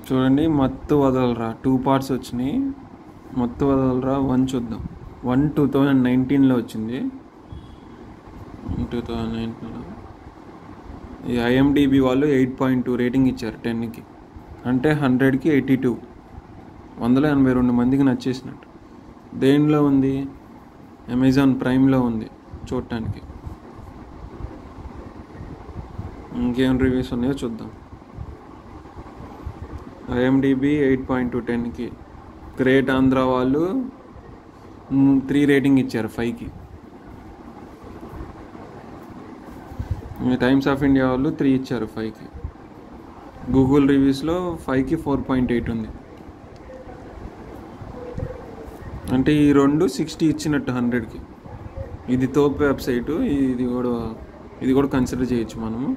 చూడండి, మత్తు వదలరా 2 పార్ట్స్ వచ్చినాయి. మత్తు వదలరా 1 చూద్దాం. 1 2019లో వచ్చింది. 2019లో ఈ ఐఎండిబి వాళ్ళు 8.2 రేటింగ్ ఇచ్చారు 10కి. అంటే 100కి 82, 182 మందికి నచ్చేసినట్టు. దేనిలో ఉంది? అమెజాన్ ప్రైమ్లో ఉంది చూడటానికి. ఇంకేం రివ్యూస్ ఉన్నాయో చూద్దాం. ఐఎండిబి 8.2 10కి. గ్రేట్ ఆంధ్ర వాళ్ళు 3 రేటింగ్ ఇచ్చారు 5కి. టైమ్స్ ఆఫ్ ఇండియా వాళ్ళు 3 ఇచ్చారు 5కి. గూగుల్ రివ్యూస్లో 5కి 4.8 ఉంది. అంటే ఈ రెండు 60 ఇచ్చినట్టు 100కి. ఇది తోపు వెబ్సైటు. ఇది కూడా కన్సిడర్ చేయొచ్చు మనము.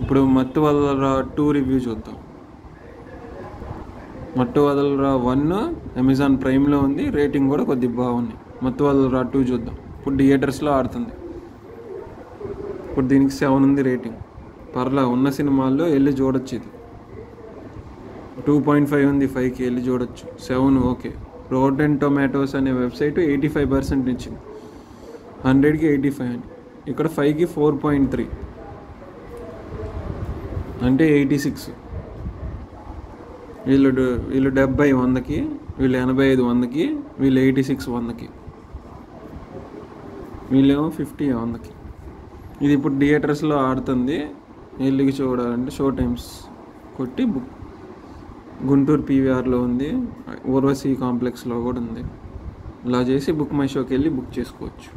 ఇప్పుడు మత్తు వదలరా 2 రివ్యూ చూద్దాం. మత్తు వదలరా 1 అమెజాన్ ప్రైమ్లో ఉంది, రేటింగ్ కూడా కొద్దిగా బాగుంది. మత్తు వదలరా 2 చూద్దాం. ఇప్పుడు థియేటర్స్లో ఆడుతుంది. ఇప్పుడు దీనికి 7 ఉంది రేటింగ్. పర్లా, ఉన్న సినిమాల్లో వెళ్ళి చూడొచ్చు. ఇది 2.5 ఉంది 5కి, వెళ్ళి చూడొచ్చు. 7 ఓకే. రోటెన్ టొమాటోస్ అనే వెబ్సైట్ 85% ఇచ్చింది. 100కి 85 అని. ఇక్కడ 5కి 4.3 అంటే 86. వీళ్ళు 70 100కి, వీళ్ళు 85 100కి, వీళ్ళు 86 100కి, వీళ్ళేమో 50 100కి. ఇది ఇప్పుడు థియేటర్స్లో ఆడుతుంది. వెళ్ళి చూడాలంటే షో టైమ్స్ కొట్టి బుక్. గుంటూరు పీవీఆర్లో ఉంది, ఊర్వశీ కాంప్లెక్స్లో కూడా ఉంది. ఇలా చేసి బుక్ మై షోకి వెళ్ళి బుక్ చేసుకోవచ్చు.